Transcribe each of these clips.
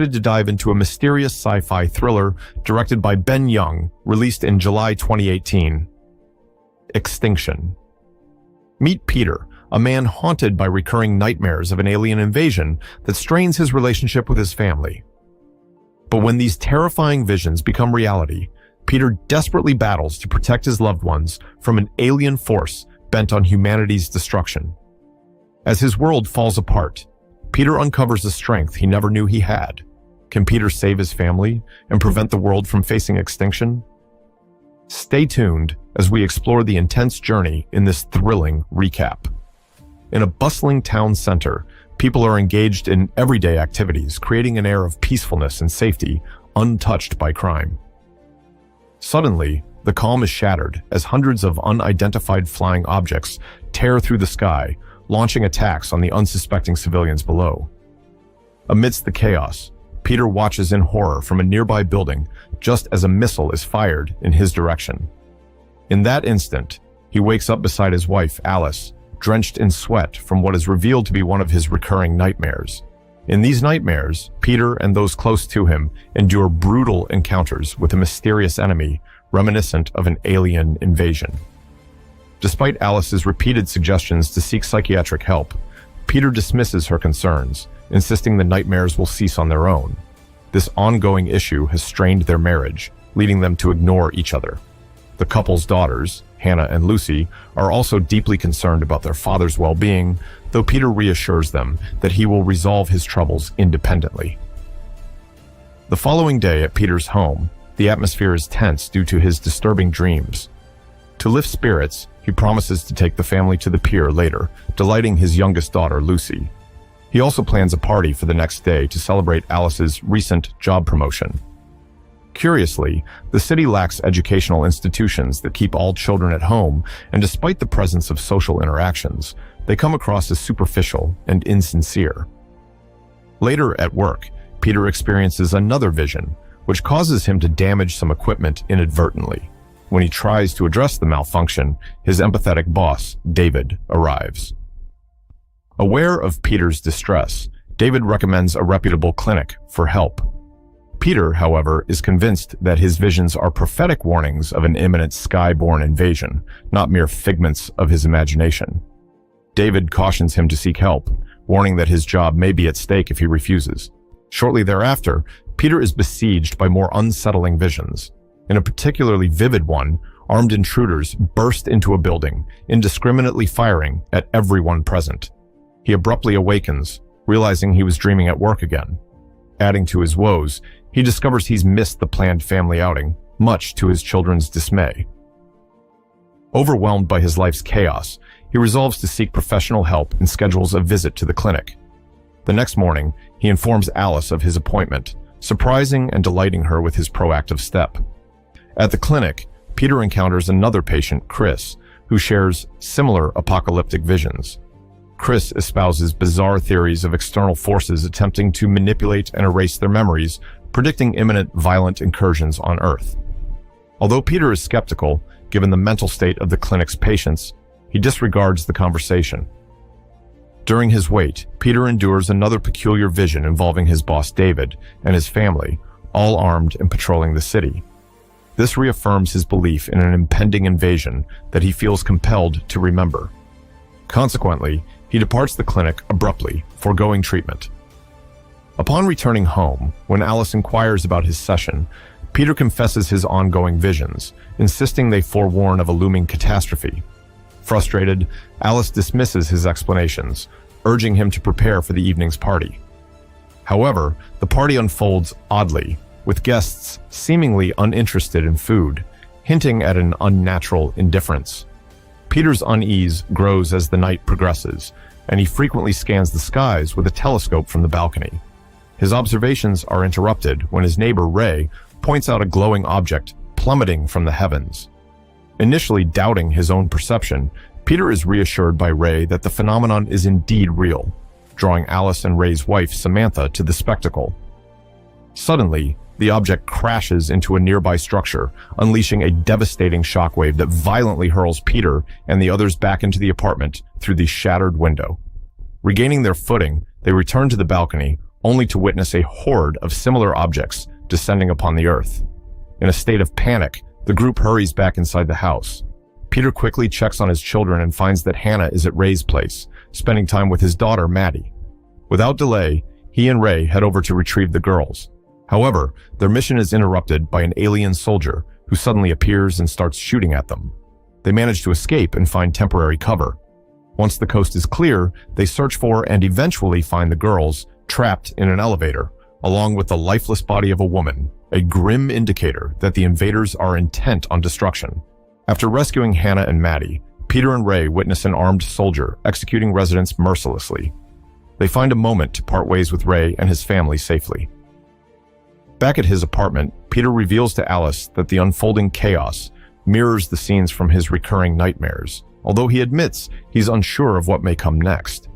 To dive into a mysterious sci-fi thriller directed by Ben Young, released in July 2018. Extinction. Meet Peter, a man haunted by recurring nightmares of an alien invasion that strains his relationship with his family. But when these terrifying visions become reality, Peter desperately battles to protect his loved ones from an alien force bent on humanity's destruction. As his world falls apart, Peter uncovers a strength he never knew he had. Can Peter save his family and prevent the world from facing extinction? Stay tuned as we explore the intense journey in this thrilling recap. In a bustling town center, people are engaged in everyday activities, creating an air of peacefulness and safety untouched by crime. Suddenly, the calm is shattered as hundreds of unidentified flying objects tear through the sky, launching attacks on the unsuspecting civilians below. Amidst the chaos, Peter watches in horror from a nearby building just as a missile is fired in his direction. In that instant, he wakes up beside his wife, Alice, drenched in sweat from what is revealed to be one of his recurring nightmares. In these nightmares, Peter and those close to him endure brutal encounters with a mysterious enemy reminiscent of an alien invasion. Despite Alice's repeated suggestions to seek psychiatric help, Peter dismisses her concerns, insisting the nightmares will cease on their own. This ongoing issue has strained their marriage, leading them to ignore each other. The couple's daughters, Hannah and Lucy, are also deeply concerned about their father's well-being, though Peter reassures them that he will resolve his troubles independently. The following day at Peter's home, the atmosphere is tense due to his disturbing dreams. To lift spirits, he promises to take the family to the pier later, delighting his youngest daughter, Lucy. He also plans a party for the next day to celebrate Alice's recent job promotion. Curiously, the city lacks educational institutions that keep all children at home, and despite the presence of social interactions, they come across as superficial and insincere. Later at work, Peter experiences another vision, which causes him to damage some equipment inadvertently. When he tries to address the malfunction, his empathetic boss, David, arrives. Aware of Peter's distress, David recommends a reputable clinic for help. Peter, however, is convinced that his visions are prophetic warnings of an imminent sky-borne invasion, not mere figments of his imagination. David cautions him to seek help, warning that his job may be at stake if he refuses. Shortly thereafter, Peter is besieged by more unsettling visions. In a particularly vivid one, armed intruders burst into a building, indiscriminately firing at everyone present. He abruptly awakens, realizing he was dreaming at work again. Adding to his woes, he discovers he's missed the planned family outing, much to his children's dismay. Overwhelmed by his life's chaos, he resolves to seek professional help and schedules a visit to the clinic. The next morning, he informs Alice of his appointment, surprising and delighting her with his proactive step. At the clinic, Peter encounters another patient, Chris, who shares similar apocalyptic visions. Chris espouses bizarre theories of external forces attempting to manipulate and erase their memories, predicting imminent violent incursions on Earth. Although Peter is skeptical, given the mental state of the clinic's patients, he disregards the conversation. During his wait, Peter endures another peculiar vision involving his boss David and his family, all armed and patrolling the city. This reaffirms his belief in an impending invasion that he feels compelled to remember. Consequently, he departs the clinic abruptly, foregoing treatment. Upon returning home, when Alice inquires about his session, Peter confesses his ongoing visions, insisting they forewarn of a looming catastrophe. Frustrated, Alice dismisses his explanations, urging him to prepare for the evening's party. However, the party unfolds oddly, with guests seemingly uninterested in food, hinting at an unnatural indifference. Peter's unease grows as the night progresses, and he frequently scans the skies with a telescope from the balcony. His observations are interrupted when his neighbor Ray points out a glowing object plummeting from the heavens. Initially doubting his own perception, Peter is reassured by Ray that the phenomenon is indeed real, drawing Alice and Ray's wife Samantha to the spectacle. Suddenly, the object crashes into a nearby structure, unleashing a devastating shockwave that violently hurls Peter and the others back into the apartment through the shattered window. Regaining their footing, they return to the balcony, only to witness a horde of similar objects descending upon the Earth. In a state of panic, the group hurries back inside the house. Peter quickly checks on his children and finds that Hannah is at Ray's place, spending time with his daughter, Maddie. Without delay, he and Ray head over to retrieve the girls. However, their mission is interrupted by an alien soldier who suddenly appears and starts shooting at them. They manage to escape and find temporary cover. Once the coast is clear, they search for and eventually find the girls trapped in an elevator, along with the lifeless body of a woman, a grim indicator that the invaders are intent on destruction. After rescuing Hannah and Maddie, Peter and Ray witness an armed soldier executing residents mercilessly. They find a moment to part ways with Ray and his family safely. Back at his apartment, Peter reveals to Alice that the unfolding chaos mirrors the scenes from his recurring nightmares, although he admits he's unsure of what may come next.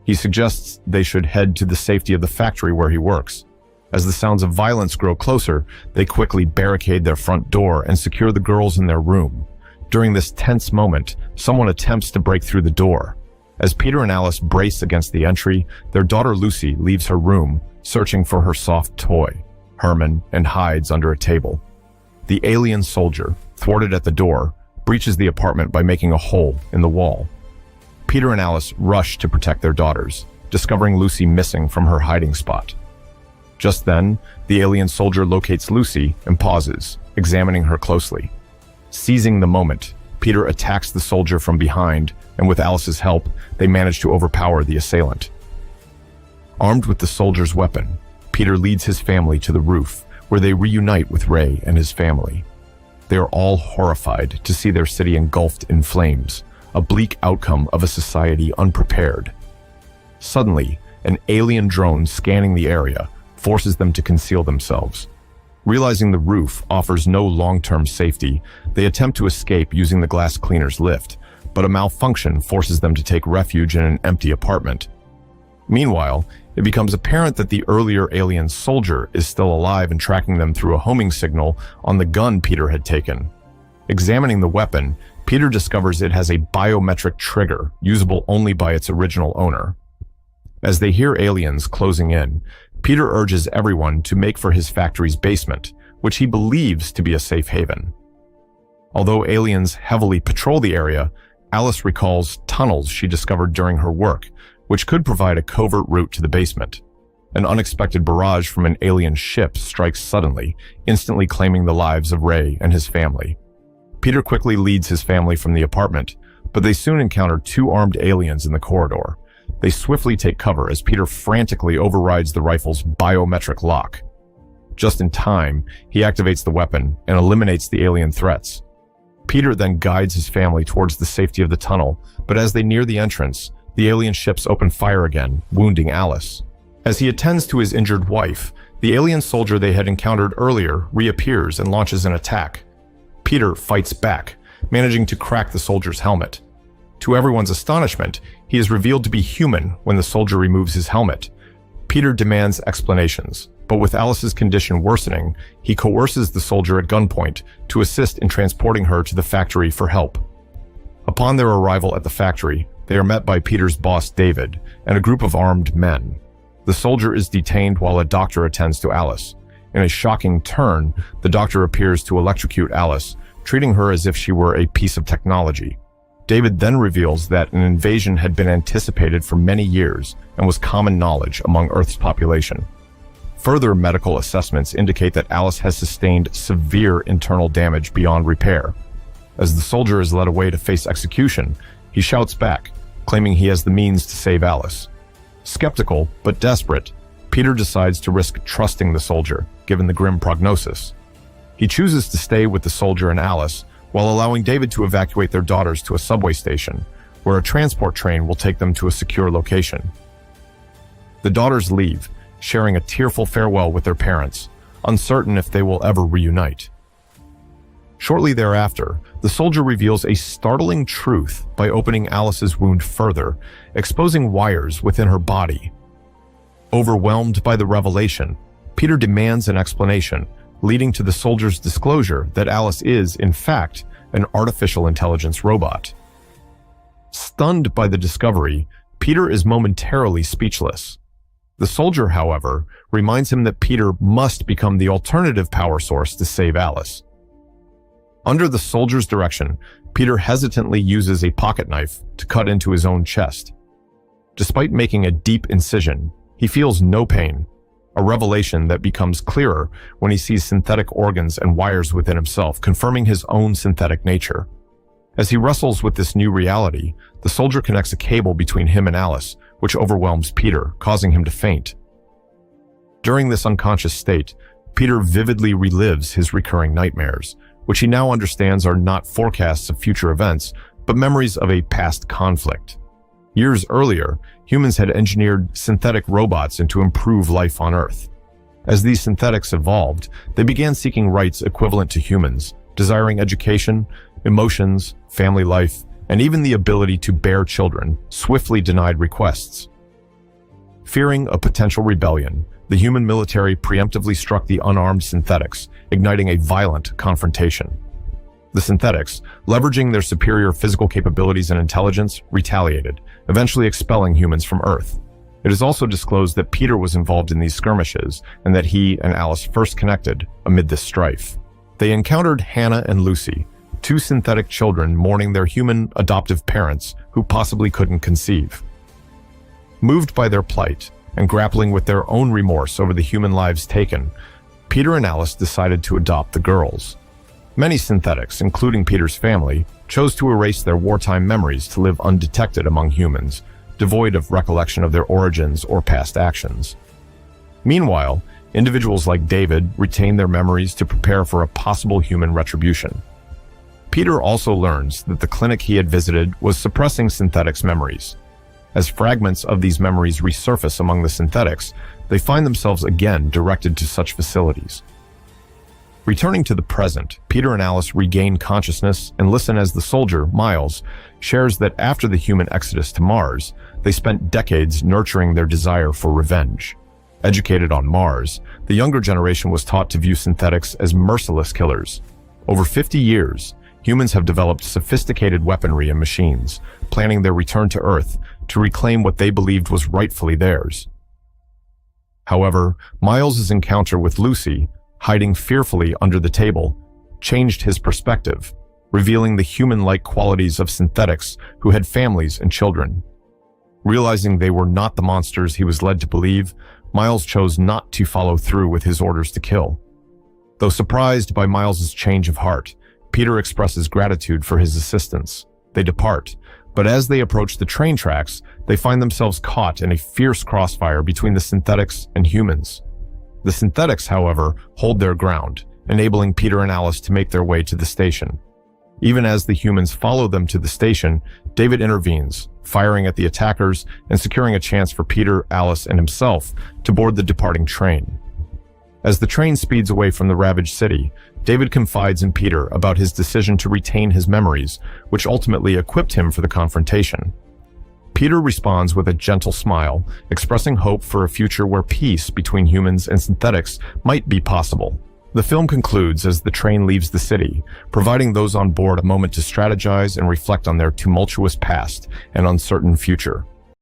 He suggests they should head to the safety of the factory where he works. As the sounds of violence grow closer, they quickly barricade their front door and secure the girls in their room. During this tense moment, someone attempts to break through the door. As Peter and Alice brace against the entry, their daughter Lucy leaves her room, searching for her soft toy, Herman, and hides under a table. The alien soldier, thwarted at the door, breaches the apartment by making a hole in the wall. Peter and Alice rush to protect their daughters, discovering Lucy missing from her hiding spot. Just then, the alien soldier locates Lucy and pauses, examining her closely. Seizing the moment, Peter attacks the soldier from behind, and with Alice's help, they manage to overpower the assailant. Armed with the soldier's weapon, Peter leads his family to the roof, where they reunite with Ray and his family. They are all horrified to see their city engulfed in flames, a bleak outcome of a society unprepared. Suddenly, an alien drone scanning the area forces them to conceal themselves. Realizing the roof offers no long-term safety, they attempt to escape using the glass cleaner's lift, but a malfunction forces them to take refuge in an empty apartment. Meanwhile, it becomes apparent that the earlier alien soldier is still alive and tracking them through a homing signal on the gun Peter had taken. Examining the weapon, Peter discovers it has a biometric trigger, usable only by its original owner. As they hear aliens closing in, Peter urges everyone to make for his factory's basement, which he believes to be a safe haven. Although aliens heavily patrol the area, Alice recalls tunnels she discovered during her work, which could provide a covert route to the basement. An unexpected barrage from an alien ship strikes suddenly, instantly claiming the lives of Ray and his family. Peter quickly leads his family from the apartment, but they soon encounter two armed aliens in the corridor. They swiftly take cover as Peter frantically overrides the rifle's biometric lock. Just in time, he activates the weapon and eliminates the alien threats. Peter then guides his family towards the safety of the tunnel, but as they near the entrance, the alien ships open fire again, wounding Alice. As he attends to his injured wife, the alien soldier they had encountered earlier reappears and launches an attack. Peter fights back, managing to crack the soldier's helmet. To everyone's astonishment, he is revealed to be human when the soldier removes his helmet. Peter demands explanations, but with Alice's condition worsening, he coerces the soldier at gunpoint to assist in transporting her to the factory for help. Upon their arrival at the factory, they are met by Peter's boss David and a group of armed men. The soldier is detained while a doctor attends to Alice. In a shocking turn, the doctor appears to electrocute Alice, treating her as if she were a piece of technology. David then reveals that an invasion had been anticipated for many years and was common knowledge among Earth's population. Further medical assessments indicate that Alice has sustained severe internal damage beyond repair. As the soldier is led away to face execution, he shouts back, claiming he has the means to save Alice. Skeptical but desperate, Peter decides to risk trusting the soldier, given the grim prognosis. He chooses to stay with the soldier and Alice, while allowing David to evacuate their daughters to a subway station, where a transport train will take them to a secure location. The daughters leave, sharing a tearful farewell with their parents, uncertain if they will ever reunite. Shortly thereafter, the soldier reveals a startling truth by opening Alice's wound further, exposing wires within her body. Overwhelmed by the revelation, Peter demands an explanation, leading to the soldier's disclosure that Alice is, in fact, an artificial intelligence robot. Stunned by the discovery, Peter is momentarily speechless. The soldier, however, reminds him that Peter must become the alternative power source to save Alice. Under the soldier's direction, Peter hesitantly uses a pocket knife to cut into his own chest. Despite making a deep incision, he feels no pain, a revelation that becomes clearer when he sees synthetic organs and wires within himself, confirming his own synthetic nature. As he wrestles with this new reality, the soldier connects a cable between him and Alice, which overwhelms Peter, causing him to faint. During this unconscious state, Peter vividly relives his recurring nightmares, which he now understands are not forecasts of future events, but memories of a past conflict. Years earlier, humans had engineered synthetic robots to improve life on Earth. As these synthetics evolved, they began seeking rights equivalent to humans, desiring education, emotions, family life, and even the ability to bear children, swiftly denied requests. Fearing a potential rebellion, the human military preemptively struck the unarmed synthetics, igniting a violent confrontation. The synthetics, leveraging their superior physical capabilities and intelligence, retaliated, eventually expelling humans from Earth. It is also disclosed that Peter was involved in these skirmishes and that he and Alice first connected amid this strife. They encountered Hannah and Lucy, two synthetic children mourning their human adoptive parents who possibly couldn't conceive. Moved by their plight and grappling with their own remorse over the human lives taken, Peter and Alice decided to adopt the girls. Many synthetics, including Peter's family, chose to erase their wartime memories to live undetected among humans, devoid of recollection of their origins or past actions. Meanwhile, individuals like David retained their memories to prepare for a possible human retribution. Peter also learns that the clinic he had visited was suppressing synthetics' memories. As fragments of these memories resurface among the synthetics, they find themselves again directed to such facilities. Returning to the present, Peter and Alice regain consciousness and listen as the soldier, Miles, shares that after the human exodus to Mars, they spent decades nurturing their desire for revenge. Educated on Mars, the younger generation was taught to view synthetics as merciless killers. Over 50 years, humans have developed sophisticated weaponry and machines, planning their return to Earth to reclaim what they believed was rightfully theirs. However, Miles' encounter with Lucy, hiding fearfully under the table, changed his perspective, revealing the human-like qualities of synthetics who had families and children. Realizing they were not the monsters he was led to believe, Miles chose not to follow through with his orders to kill. Though surprised by Miles' change of heart, Peter expresses gratitude for his assistance. They depart, but as they approach the train tracks, they find themselves caught in a fierce crossfire between the synthetics and humans. The synthetics, however, hold their ground, enabling Peter and Alice to make their way to the station. Even as the humans follow them to the station, David intervenes, firing at the attackers and securing a chance for Peter, Alice, and himself to board the departing train. As the train speeds away from the ravaged city, David confides in Peter about his decision to retain his memories, which ultimately equipped him for the confrontation. Peter responds with a gentle smile, expressing hope for a future where peace between humans and synthetics might be possible. The film concludes as the train leaves the city, providing those on board a moment to strategize and reflect on their tumultuous past and uncertain future.